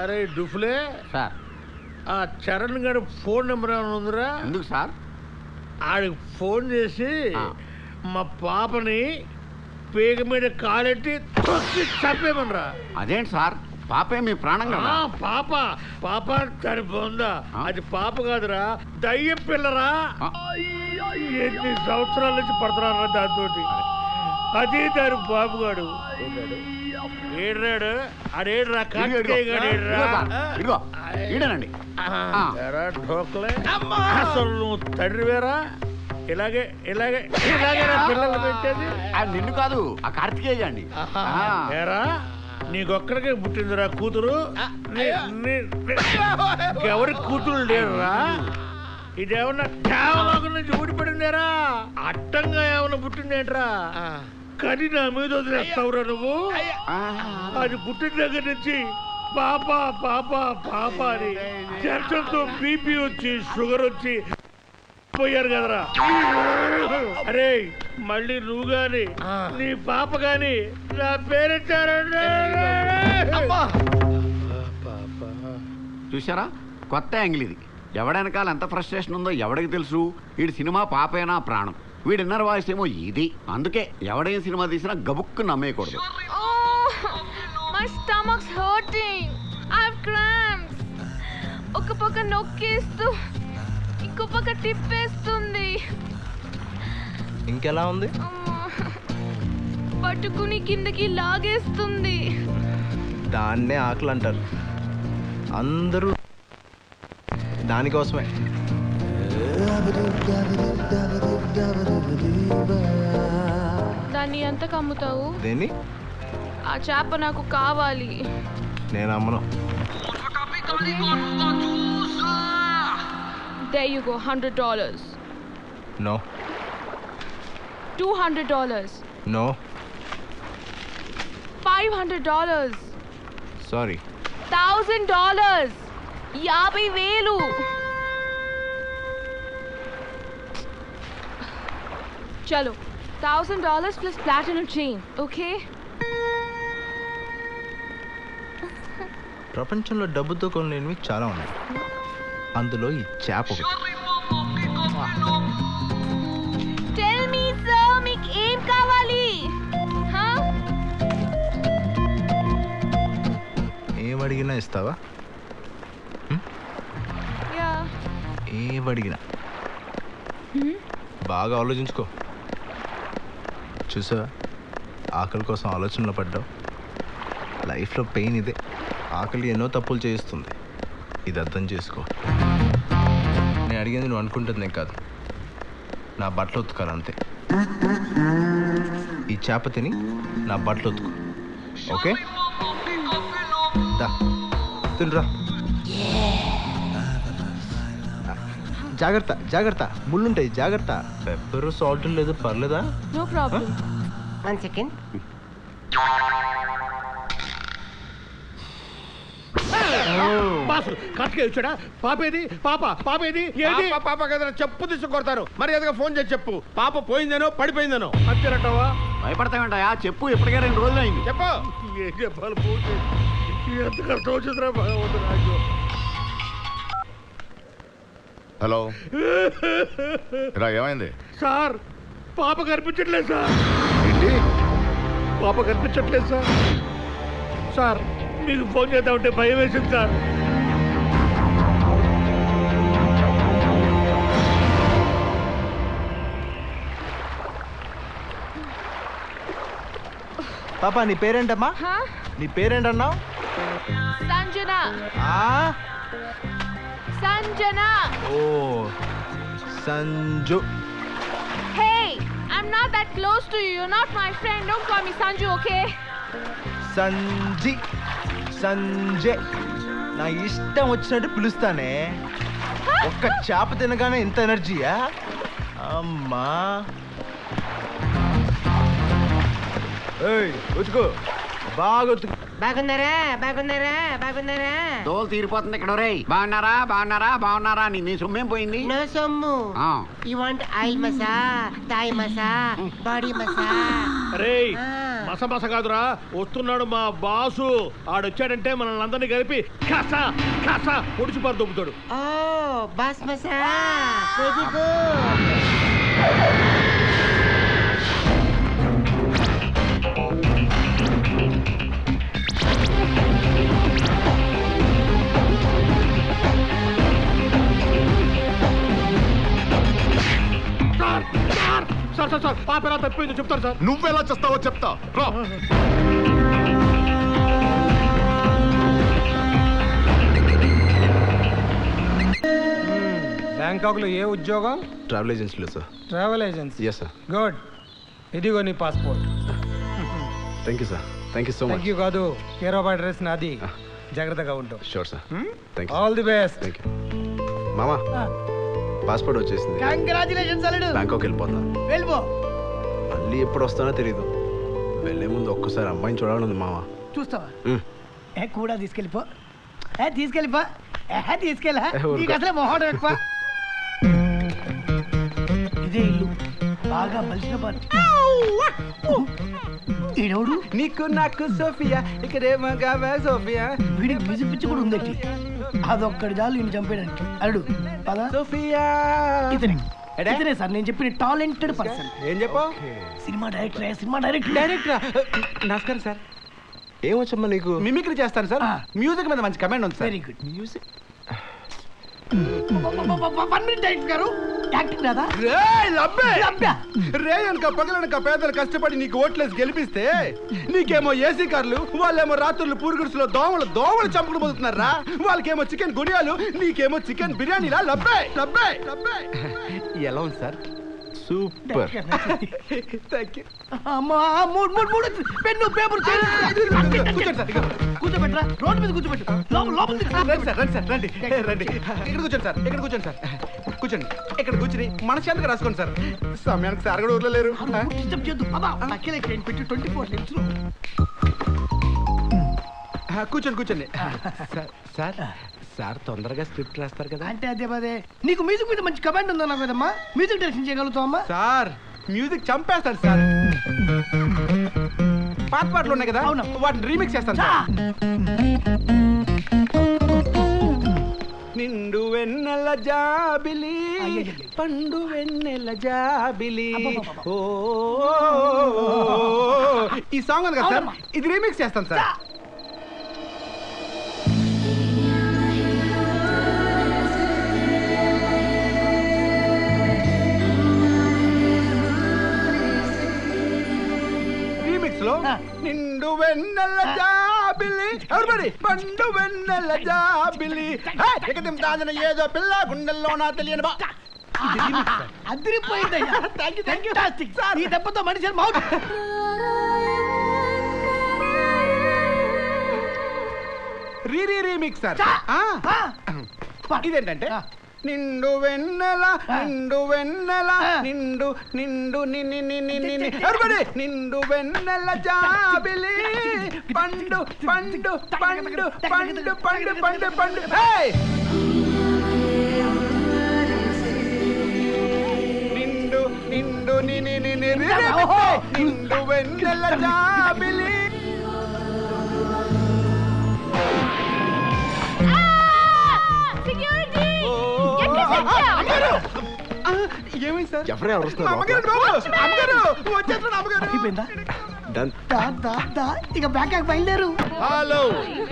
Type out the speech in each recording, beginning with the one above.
అరే డుఫ్లే సార్, ఆ చరణ్ గారి ఫోన్ నెంబర్ ఏమైనా ఉందిరా? ఎందుకు సార్? ఆడికి ఫోన్ చేసి మా పాపని పేగ మీద కాలెట్టి తొక్కి చంపేమనరా. అదేంటి సార్, పాపే మీ ప్రాణం కదా. పాప పాప దాని బొందా, అది పాప కాదురా, దయ్యం పిల్లరా. ఎన్ని సంవత్సరాల నుంచి పడుతున్నారా దాంతో. అదే దాని బాబుగాడు ఏడ్రాడు, ఆడేడ్రా ఈడనండి. ఢోక్లే, అసలు నువ్వు తండ్రివేరా? ఇలాగే ఇలాగే ఇలాగే పిల్లలు పెట్టేది. నిన్ను కాదు, ఆ కార్తికేయ అండి. ఏరా నీకొక్కడికే పుట్టిందిరా కూతురు? ఎవరి కూతురు లేరురా? ఇదేమన్నా కేవలం నుంచి ఊడిపడిందేరా? అట్టంగా ఏమన్నా పుట్టిందేంట్రా? కానీ నా మీద వదిలేస్తావురా నువ్వు? అది పుట్టిన దగ్గర నుంచి పాప పాప పాప అని టెన్షన్తో బీపీ వచ్చి షుగర్ వచ్చి పోయారు కదరా. అరే మళ్ళీ నువ్వు గాని నీ పాప గాని నా పేరెత్తారండి. చూసారా, కొత్త యాంగిల్ ఇది. ఎవడెనకాల ఎంత ఫ్రస్ట్రేషన్ ఉందో ఎవడికి తెలుసు. వీడి సినిమా పాపేనా ప్రాణం, వీడి ఇన్నర్ వాయిస్ ఏమో ఇది. అందుకే ఎవడేం సినిమా తీసినా గబుక్కు నమ్మేయకూడదు. ఒక పక్క నొక్కేస్తూ ఇంకో పక్క తిప్పేస్తుంది. ఇంకెలా ఉంది? పట్టుకుని కిందకి లాగేస్తుంది. దాన్నే ఆకలి అంటారు. అందరూ దానికోసమే. దాన్ని ఎంత కమ్ముతావు? దేన్ని? ఆ చేప నాకు కావాలి. నేను అమ్మను. There you go, $100. No. $200. No. $500. Sorry. $1,000. 50,000. Chalo, $1,000 plus platinum chain, okay? ప్రపంచంలో డబ్బుతో కొనేవి చాలా ఉన్నాయి. అందులో ఈ చేప ఒకటి. Tell me sir, మీకు ఏం కావాలి? ఏం అడిగినా ఇస్తావా? ఏం అడిగినా బాగా ఆలోచించుకో. చూసా, ఆకలి కోసం ఆలోచనలో పడ్డావు. లైఫ్లో పెయిన్ ఇదే. ఆకలి ఎన్నో తప్పులు చేయిస్తుంది. ఇది అర్థం చేసుకో. నేను అడిగింది నువ్వు అనుకుంటుంది నేను కాదు. నా బట్టలు ఉతుకాలి అంతే. ఈ చేప తిని నా బట్టలు ఉతుకు, ఓకే? తినరా. జాగ్రత్త జాగ్రత్త, ముళ్ళుంటాయి, జాగ్రత్త. పెప్పర్ సాల్ట్ లేదు, పర్లేదా? No problem. 1 second. వచ్చాడా? పాపేది? పాపేది? పాప కదా, చెప్పు తీసుకు కొడతారు. మరి ఎదుగా ఫోన్ చేసి చెప్పు, పాప పోయిందనో పడిపోయిందనో. అంతేనటవా? భయపడతావేంటయా? చెప్పు, ఇప్పటికే 2 రోజులు అయింది. చెప్పు. ఏం చెప్పాలి? ఫోన్ ఎంత కష్టం వచ్చిందిరా భగవంతుడు నాకు. హలో, ఇలా ఏమైంది సార్? పాప కనిపించట్లేదు సార్. ఏంటి? పాప కనిపించట్లేదు సార్. సార్ మీకు ఫోన్ చేద్దామంటే భయం వేసింది సార్. పాప, నీ పేరేంటమ్మా? నీ పేరేంటన్నావు? సంజన. సంజన. ఓ, Sanju. Hey, I'm not that close to you. You're not my friend. Don't call me Sanju, okay? Sanji, Sanjay, నా ఇష్టం వచ్చినట్టు పిలుస్తానే. ఒక్క చేప తినగానే ఇంత ఎనర్జీయా అమ్మా? ఉతుకు, బాగా ఉతుకు. బాగున్నారా? దోలు తీరిపోతుంది ఇక్కడ. రే, బాగున్నారా నీ సొమ్మేం పోయింది? నో సొమ్ము. You want oil massage, thigh massage, body massage. రే, మస మస కాదురా, వస్తున్నాడు మా బాసు. ఆడొచ్చాడంటే మనల్ని అందరినీ కలిపి కసా కసా పొడిచిపారు దొబ్బుతాడు. ఓ boss massage very good. Sir sir sir పాప ఎలా తప్పిపోయిందో చెప్తారు సార్. నువ్వెలా చేస్తావో చెప్తా రా. బ్యాంకాక్ లో ఏ ఉద్యోగం? ట్రావెల్ ఏజెన్సీలో sir. Travel agency. Yes sir. Good. ఇదిగో నీ passport. Thank you sir. Thank you so much. Thank you కాదు, కేర్ ఆఫ్ అడ్రస్ నాది. జాగ్రత్తగా ఉంటావు. Sure sir. Thank you. All the best. Thank you మామా. పాస్పోర్ట్ వచ్చేసింది. కంగ్రాచులేషన్స్ అల్లుడు. బ్యాంకాక్ వెళ్ళిపోతా. వెళ్ళిపో. మళ్ళీ ఎప్పుడు వస్తానో తెలియదు. వెళ్ళే ముందు ఒక్కసారి అమ్మాయిని చూడాలని మామ. చూస్తావా? మ్. కూడా తీసుకెళ్ళిపో. తీసుకెళ్ళిపో. తీసుకెళ్ళా. ఊరుకో. నీకు అసలే మొహం ఎక్కువ. ఇదే ఇల్లు బాగా బలిసిన పార్టీ. ఈడవుడు నీకు నాకు సోఫియా ఇక్కడేమో కావా సోఫియా. వీడికి మ్యూజిక్ పిచ్చి కూడా ఉందటి. అదొక్కడి చాలు ఈయన చంపేయడానికి. అల్లుడు పద. సోఫియా. ఇతనే సార్ నేను చెప్పిన టాలెంటెడ్ పర్సన్. ఏం చెప్పు? Cinema director. Cinema director. Director. నమస్కారం సార్. ఏమొచ్చమ్మా నీకు? మిమిక్రీ చేస్తాను సార్. మ్యూజిక్ మీద మంచి కమెంట్ ఉంది sir. Very good. Music 1 minute director గారు యాక్టింగ్ రాదా? రే అనక పగలనక పేదలు కష్టపడి నీకు ఓట్లేసి గెలిపిస్తే నీకేమో ఏసీ కార్లు, వాళ్ళేమో రాత్రులు పూరుగుడుసులో దోమలు చంపుడు పోతున్నారా. వాళ్ళకేమో చికెన్ గుడియాలు, నీకేమో చికెన్ బిర్యానీలా. లబ్బే లబ్బే లబ్బే. ఎలా ఉంది సార్? సూపర్. Thank you. అమ్మా మూడు పెన్ను పేపర్ కూర్చోండి సార్. కూర్చోబెట్టరా. రోడ్డు మీద కూర్చోబెట్టు. రండి సార్, రండి సార్, రండి రండి. ఇక్కడ కూర్చోండి సార్, ఇక్కడ కూర్చోండి సార్. కూర్చోండి. ఇక్కడ కూర్చుని మనశ్శాంతిగా రాసుకోండి సార్. సమయానికి సార్ కూడా ఊర్లో లేరు. డిస్టర్బ్ చేయొద్దు. అబ్బా అఖిలే ట్రైన్ పెట్టి 24 నిమిషాలు. కూర్చోండి. సార్ సార్ తొందరగా స్క్రిప్ట్ రాస్తారు కదా. అంటే అదే నీకు మ్యూజిక్ మీద మంచి కమాండ్ ఉందా నాకు కదమ్మా? మ్యూజిక్ డైరెక్షన్ చేయగలుగుతావు అమ్మా? సార్ మ్యూజిక్ చంపేస్తాను సార్. పాత పాటలు ఉన్నాయి కదా, అవునా? వాటిని రీమిక్స్ చేస్తాను సార్. నిండు వెన్నెల జాబిలి అయ్యయ్యయ్య. పండు వెన్నెల జాబిలి. ఓ ఈ సాంగ్ ఉంది కదా సార్, అవునమ్మా. ఇది రీమిక్స్ చేస్తాను సార్. రీమిక్స్ లో నిండు వెన్నెల జాబిలి ఎవరిబడి పండు వెన్నెల జాబిలి ఎకదిం దాదన ఏదో పిల్ల గుండెల్లో నా తెలియని బా. అదిరిపోయిందయ్యా. Fantastic. ఈ దెబ్బతో మనిషి మౌత్. Remix sir. ఇదేంటంటే నిండు వెన్నెల నిండు వెన్నెల నిండు నిండు ఎవరిబడి నిండు వెన్నెల జాబిలి పండు పండు పండు పండు పండు పండు పండు. నిండు నిండు నిండు వెన్నెల జాబిలి. ఏమైంది సార్? ఎవరే ఎవరు వస్తున్నారు? అమ్మగారు బాబు, అమ్మగారు వచ్చేస్తున్నారు. అమ్మగారు అయిపోయిందా? Done. ఇక బ్యాక్ బయలుదేరు. Hello,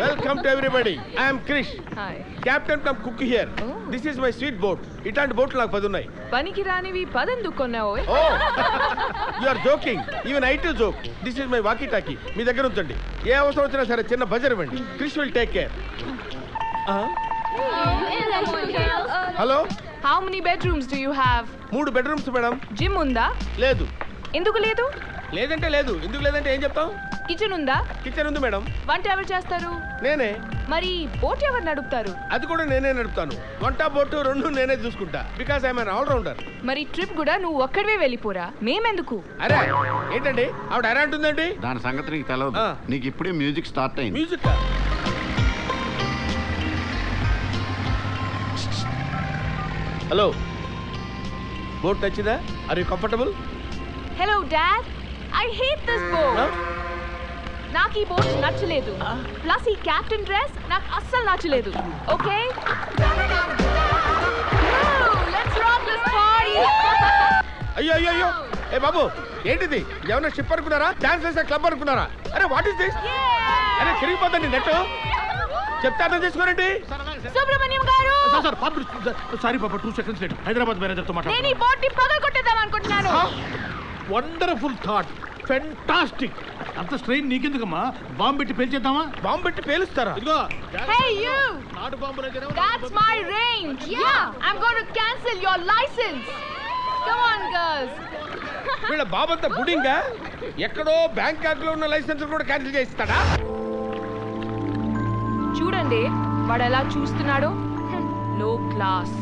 welcome to everybody. I'm Krish, hi. Captain come cook here. This is my sweet boat. ఇట్లాంటి బోట్లు నాకు 10 ఉన్నాయి. పనికి రానివి పదెందుకు కొన్నావు? Oh you are joking. Even I too joke. This is my walkie talkie. మీ దగ్గర ఉంచండి. ఏ అవసరం వచ్చినా సరే చిన్న బజర్ ఇవ్వండి. Krish will take care. Hello, how many bedrooms do you have? 3 bedrooms madam. Gym ఉందా? లేదు. ఎందుకు లేదు? లేదంటే లేదు, ఎందుకు లేదంటే ఏం చెప్తాం? కిచెన్ ఉందా? కిచెన్ ఉంది మేడం. వంట ఎవరు చేస్తారు? నేనే. మరి బోట్ ఎవరు నడుపుతారు? అది కూడా నేనే నడుపుతాను. వంట బోటు 2 నేనే చూసుకుంటా. Because I'm an all rounder. మరి ట్రిప్ కూడా నువ్వు ఒక్కడివే వెళ్ళిపోరా, మేమెందుకు? అరే ఏంటండి ఆవిడ అరే అంటుందండి? దాని సంగతి నీకు తెలియదు. ఆ. నీకు ఇప్పుడే మ్యూజిక్ స్టార్ట్ అయింది. మ్యూజిక్. హలో, బోట్ నచ్చిందా? Are you comfortable? Hello dad, I hate this boat. నాకు ఈ బోట్ నచ్చలేదు. ప్లస్ ఈ క్యాప్టెన్ డ్రెస్ నాకు అస్సలు నచ్చలేదు. Okay, let's rock this party. అయ్యో అయ్యో అయ్యో, ఏ బాబు ఏంటిది? ఏమన్నా షిప్ అనుకున్నారా? డాన్స్ చేసే క్లబ్ అనుకున్నారా? అరే వాట్ ఇస్ దిస్? అరే తిరిగిపోతుంది నెట్. చెప్తే అర్థం చేసుకోరండి. సుబ్రహ్మణ్యం గారు, సారీ పాప, 2 seconds లేట్. హైదరాబాద్ మేనేజర్తో నేను మాట్లాడు. ఈ బోట్ ని పగలగొట్టేద్దాం అనుకుంటున్నాను. Wonderful thought, fantastic. అంత స్ట్రెయిన్ నీకెందుకమ్మా? బాంబు పెట్టి పేల్చేద్దామా? బాంబు పెట్టి పేలుస్తారా? ఇదిగో Hey you, నాటు bomb that's my range. Yeah, I'm going to cancel your license. Come on girls. వీళ్ళ బాబంతా బుడింగా ఎక్కడో బ్యాంకాక్ లో ఉన్న లైసెన్స్ కూడా క్యాన్సిల్ చేయిస్తాడా? చూడండి వాడు ఎలా చూస్తున్నాడు. లో క్లాస్.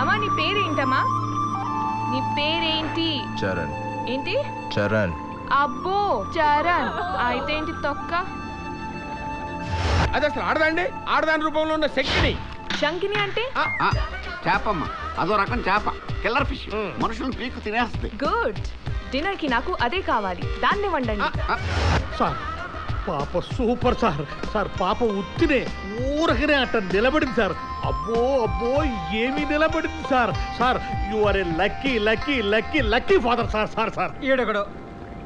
అమ్మా నీ పేరేంటమ్మా? నీ పేరేంటి? చరణ్. ఏంటి? చరణ్. అబ్బో చరణ్. అయితే ఏంటి తొక్క? అది అసలు ఆడదాండి, ఆడదాని రూపంలో ఉన్న శక్తిని. శంకిని అంటే? చేపమ్మ, అదో రకం చేప, కిల్లర్ ఫిష్. మనుషులను పీకు తినేస్తుంది. గుడ్. డిన్నర్ కి నాకు అదే కావాలి, దాన్ని వండండి. సార్ పాప సూపర్ సార్. సార్ పాప ఉత్తినే ఊరకనే అట్ట నిలబడింది సార్. అబ్బో అబ్బో ఏమి నిలబడింది sir. Sir you are a lucky lucky lucky lucky father sir. Sir sir ఈడొకడు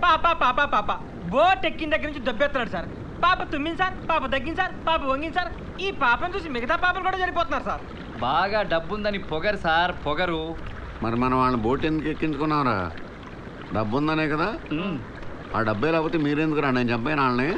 పాప పాప పాప బోట్ ఎక్కిన దగ్గర నుంచి దెబ్బెత్తున్నాడు సార్. పాప తుమ్మింది సార్, పాప తగ్గింది సార్, పాప వంగింది సార్. ఈ పాపను చూసి మిగతా పాపలు కూడా చనిపోతున్నారు సార్. బాగా డబ్బుందని పొగరు సార్, పొగరు. మరి మనం వాళ్ళని బోట్ ఎందుకు ఎక్కించుకున్నావురా? డబ్బు ఉందనే కదా. ఆ డబ్బే లేకపోతే మీరెందుకురా? నేను చంపాను వాళ్ళని.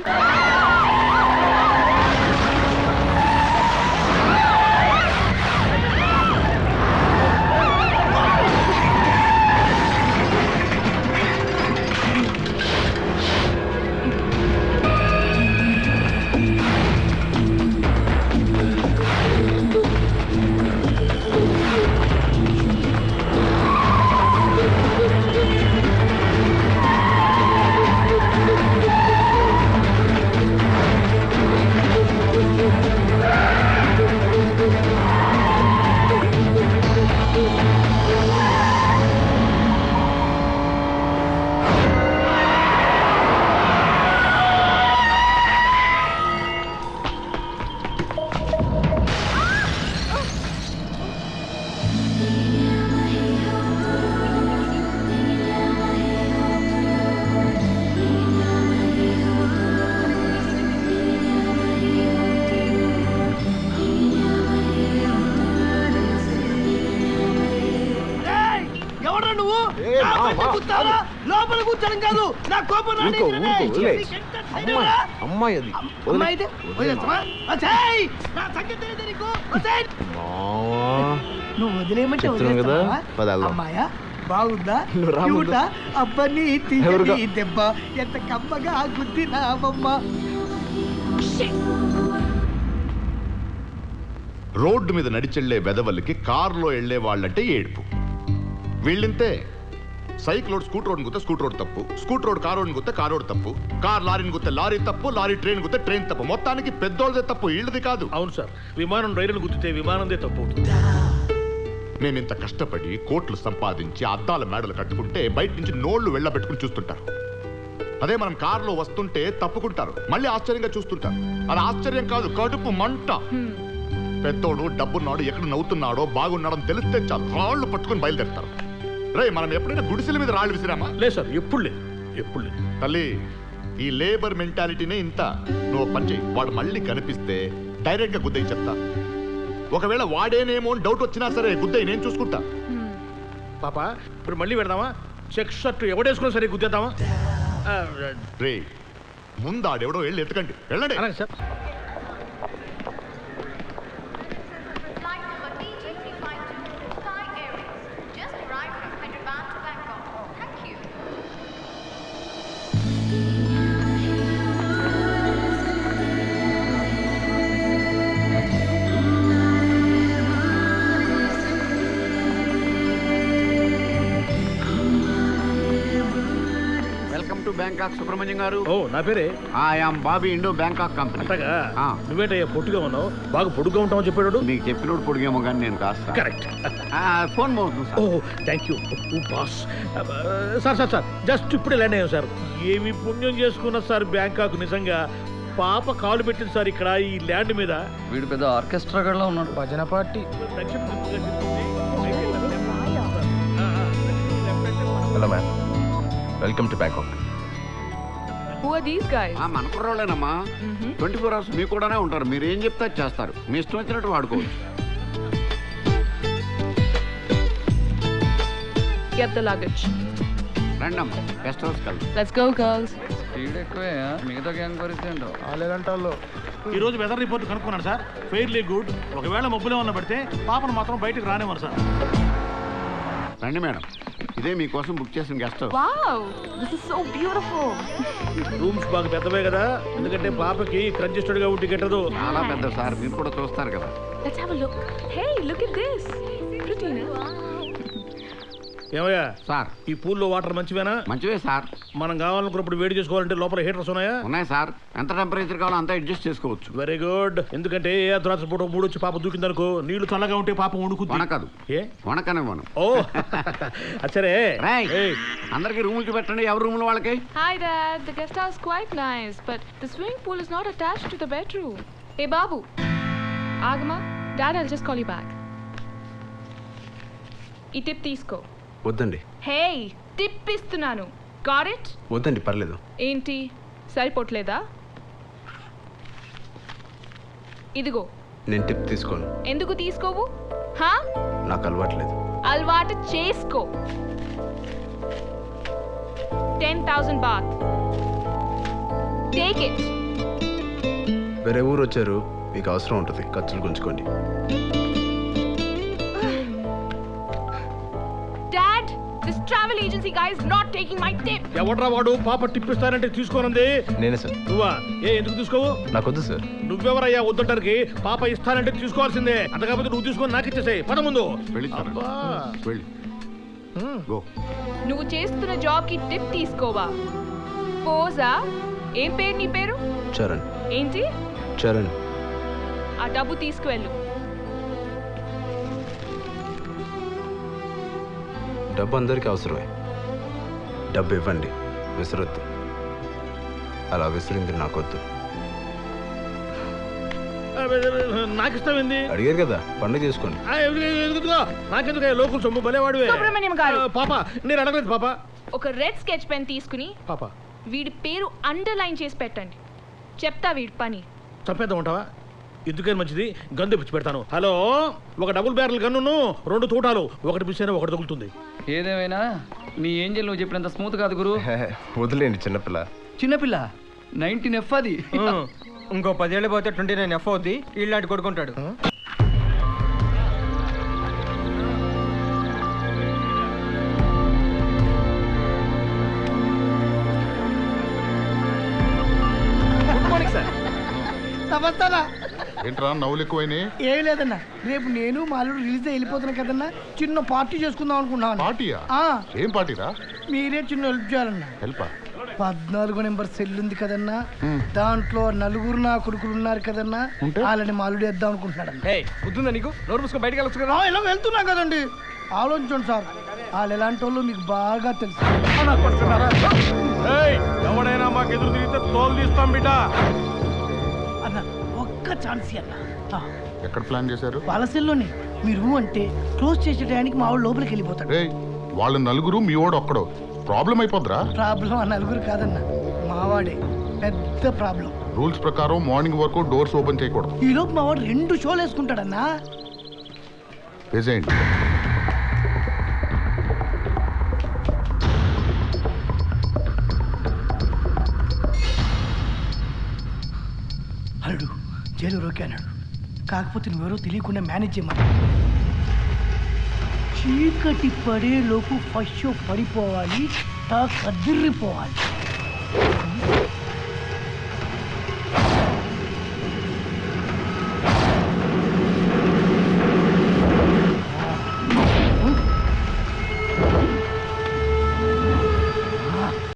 లోపల కూర్చోడం కాదు, నా కోపం అమ్మాయి అది నువ్వు వదిలేయమంటే చెప్తున్నాను కదా, పద వెళ్దాం. అమ్మాయా బాగుందా? నువ్వు రా ముందు. అబ్బని ఎవరుగా? దెబ్బ ఎంత కమ్మగా గుద్దినావమ్మ. రోడ్డు మీద నడిచెళ్లే వెదవలకి కారులో వెళ్లే వాళ్ళంటే ఏడుపు. వీళ్ళింతే. సైకిల్ రోడ్ స్కూటర్ రోడ్ గుత్తే స్కూటర్ రోడ్ తప్పు, స్కూటర్ రోడ్ కార్ రోడ్ గుత్తే కార్ రోడ్ తప్పు, కార్ లారీని గుత్తే లారీ తప్పు, లారీ ట్రైన్ గుత్తే ట్రైన్ తప్పు. మొత్తానికి పెద్దోళ్ళదే తప్పు, వీళ్ళది కాదు. అవును సార్, విమానం రైలును గుర్తితే విమానందే తప్పు అవుతుంది. మేమింత కష్టపడి కోట్లు సంపాదించి అద్దాల మేడలు కట్టుకుంటే బయట నుంచి నోళ్లు వెళ్ళబెట్టుకుని చూస్తుంటారు. అదే మనం కారులో వస్తుంటే తప్పుకుంటారు, మళ్ళీ ఆశ్చర్యంగా చూస్తుంటారు. అది ఆశ్చర్యం కాదు, కడుపు మంట. పెద్దోడు డబ్బున్నాడు ఎక్కడ నవ్వుతున్నాడో బాగున్నాడని తెలిస్తే చాలు రాళ్ళు పట్టుకుని బయలుదేరుతారు. రే మనం ఎప్పుడైనా గుడిసెల మీద రాళ్ళు విసిరామా? లేదు సార్, ఎప్పుడు లేదు, ఎప్పుడు లేదు. తల్లి, ఈ లేబర్ మెంటాలిటీనే ఇంత. నువ్వు పని చెయ్యి, వాడు మళ్ళీ కనిపిస్తే డైరెక్ట్ గా గుద్దయి చెప్తా. ఒకవేళ వాడేనేమో డౌట్ వచ్చినా సరే గుద్దయి నేను చూసుకుంటా. పాప ఇప్పుడు మళ్ళీ పెడదామా? చెక్ షర్ట్ ఎవడేసుకున్నా సరే గుద్దేద్దామా? రే ముందు ఆడెవడో వెళ్ళి ఎత్తుకండి, వెళ్ళండి. అలాగే సార్. బ్యాంకాక్ సుబ్రహ్మణ్యం గారు. ఓ నా పేరే. I'm Bobby Indo Bangkok company. అంతగా నువ్వేంటయ్యా పొట్టుగా ఉన్నావు, బాగా పొడుగ్గా ఉంటావు చెప్పాడు. నీకు చెప్పినోడు పొడిగేమో కానీ నేను కాస్త. కరెక్ట్. ఫోన్ మోస్తుంది. Oh thank you boss. Sir sir sir just ఇప్పుడే ల్యాండ్ అయ్యాం సార్. ఏమి పుణ్యం చేసుకున్నా సార్ బ్యాంకాక్. నిజంగా పాప కాలు పెట్టింది సార్ ఇక్కడ ఈ ల్యాండ్ మీద. వీడు పెద్ద ఆర్కెస్ట్రా గడ్లో ఉన్నాడు. భజన party. Hello ma'am, welcome to Bangkok. Who are these guys? మన కుర్రోళ్ళేనమ్మా. 24 hours మీకు కూడానే ఉంటారు. మీరు ఏం చెప్తే చేస్తారు. మీ ఇష్టం వచ్చినట్టు వాడుకోవచ్చు. Get the luggage. రండమ్మా, గెస్ట్ హౌస్ కలిసి. Let's go, girls. స్పీడ్ ఎక్కువే, మిగతా గ్యాంగ్ పరిస్థితి ఏంటో. ఆలేగంటల్లో ఈ రోజు వెదర్ రిపోర్ట్ కనుక్కున్నాను సార్. Fairly good. ఒకవేళ మబ్బులో ఉన్న పడితే పాపను మాత్రం బయటకు రానివ్వరు సార్. రండి మేడం, ఇదే మీకోసం బుక్ చేసిన guest house. Wow, this is so beautiful. Rooms బాగా పెద్దవే కదా, ఎందుకంటే పాపకి కంజెస్టెడ్ గా ఉండి గిట్టదు. చాలా పెద్ద సార్, మీరు కూడా చూస్తారు కదా. Let's have a look. Hey, look at this. Pretty, no? ఏమయ్యా సార్, ఈ పూల్లో వాటర్ మంచివేనా? మంచివే సార్. మనం కావాలనుకున్నప్పుడు వేడి చేసుకోవాలంటే లోపల హీటర్స్ ఉన్నాయా? ఉన్నాయి సార్. ఎంత టెంపరేచర్ కావాలో అంతా అడ్జస్ట్ చేసుకోవచ్చు. Very good. ఎందుకంటే ఏ అర్ధరాత్రి పూట మూడు వచ్చి పాప దూకిందనుకో, నీళ్లు చల్లగా ఉంటే పాప వణుకుద్ది. వణకదు. ఏ వణకనివ్వను. ఓ అచ్చరే. అందరికి రూములు చూపెట్టండి, ఎవరి రూములు వాళ్ళకి. Hi Dad, the guest house quite nice, but the swimming pool is not attached to the bedroom. Hey Babu, Agama, Dad, I'll just call you back. ఈ టిప్ తీసుకో. వద్దండి. హే, టిప్ ఇస్తున్నాను. Got it? వద్దండి, పర్లేదు. ఏంటి సరిపోట్లేదా? ఇదిగో. నేను టిప్ తీసుకోను. ఎందుకు తీసుకోవు? హా? నాకు అలవాట్లేదు. అలవాటు చేసుకో. 10,000 baht. Take it. వేరే ఊరు వచ్చారు, మీకు అవసరం ఉంటుంది, ఖర్చులు గుంచుకోండి. Dad, this travel agency guy is not taking my tip. ఎవడ్రా వాడు పాప టిప్ ఇస్తానంటే తీసుకోనంది? నేనే సార్. నువ్వా? ఎందుకు తీసుకోవు? నాకొద్దు సార్. నువ్వెవరయ్యా వద్దంటానికి? పాప ఇస్తానంటే తీసుకోవాల్సిందే. అంత కాకపోతే నువ్వు తీసుకొని నాకు ఇచ్చేసాయి. పద ముందు. నువ్వు చేస్తున్న జాబ్ కి టిప్ తీసుకోవా? పోజా? ఏం పేరు నీ పేరు? చరణ్. ఏంటి? చరణ్. ఆ డబ్బు తీసుకువెళ్ళు. డబ్బు అందరికీ అవసరమే. డబ్బు ఇవ్వండి, విసరొద్దు. అలా విసిరింది నాకొద్దు. నాకు ఇష్టమైంది. అడిగారు కదా, పండుగ చేసుకోండి. నాకెందుకు లోకల్ సొమ్ము బలేవాడివే. సుబ్రహ్మణ్యం గారు. పాప నేను అడగలేదు పాప. ఒక రెడ్ స్కెచ్ పెన్ తీసుకుని పాప వీడి పేరు అండర్లైన్ చేసి పెట్టండి. చెప్తా వీడి పని. చంపేద్దాం ఉంటావా? ఎందుకని మంచిది, గన్ తెప్పించి పెడతాను. హలో, ఒక డబుల్ బ్యారల్ గన్ను, 2 తూటాలు, ఒకటి మిస్ అయినా ఒకటి తగులుతుంది. ఏదేమైనా నీ ఏంజల్ నువ్వు చెప్పినంత స్మూత్ కాదు గురు. వదిలేండి, చిన్నపిల్ల. చిన్నపిల్ల 19F అది. ఇంకో 10 ఏళ్ళు పోతే 29F అవుద్ది. ఇలాంటి కొడుకుంటాడు. నమస్తానా. ఏంట్రా నవ్వులు ఎక్కువైనాయి? ఏమి లేదన్నా, రేపు నేను మాలుడు రిలీజ్ వెళ్ళిపోతున్నా కదన్నా, చిన్న పార్టీ చేసుకుందాం అనుకున్నాను. పార్టీయా? ఏం పార్టీరా? మీరే చిన్న హెల్ప్ చేయాలన్నా. హెల్పా? 14 నెంబర్ సెల్ ఉంది కదన్నా, దాంట్లో 4 నా కొడుకులు ఉన్నారు కదన్నా, వాళ్ళని మాలుడు వేద్దాం అనుకుంటున్నాడు. బుద్ధుందా నీకు? నోరు మూసుకొని బయటకు వెళ్ళొచ్చు కదా. ఇలా వెళ్తున్నా కదండి, ఆలోచించండి సార్. వాళ్ళు ఎలాంటి వాళ్ళు మీకు బాగా తెలుసు. ఎవడైనా మాకు ఎదురు తిరిగితే తోలు తీస్తాం బిడ్డ. అన్న ఒక్క ఛాన్స్ అన్న. ఎక్కడ ప్లాన్ చేశారు? వాళ్ళ సెల్లోనే. మీరు అంటే క్లోజ్ చేసే టయానికి మా వాడు లోపలికి వెళ్ళిపోతాడు. వాళ్ళు 4, మీ వాడు ఒక్కడు. ప్రాబ్లం అయిపోద్రా? ప్రాబ్లం ఆ 4 కాదన్న, మావాడే పెద్ద ప్రాబ్లం. రూల్స్ ప్రకారం మార్నింగ్ వరకు డోర్స్ ఓపెన్ చేయకూడదు. ఈ లోపు మా వాడు 2 షోలు వేసుకుంటాడన్నా. వేసేయండి. అల్లుడు జైలు రోకే అన్నాడు, కాకపోతే నువ్వెవరో తెలియకుండా మేనేజ్ చేయమన్నా. చీకటి పడే లోపు ఫస్ట్ షో పడిపోవాలి, టాక్ అదిరిపోవాలి.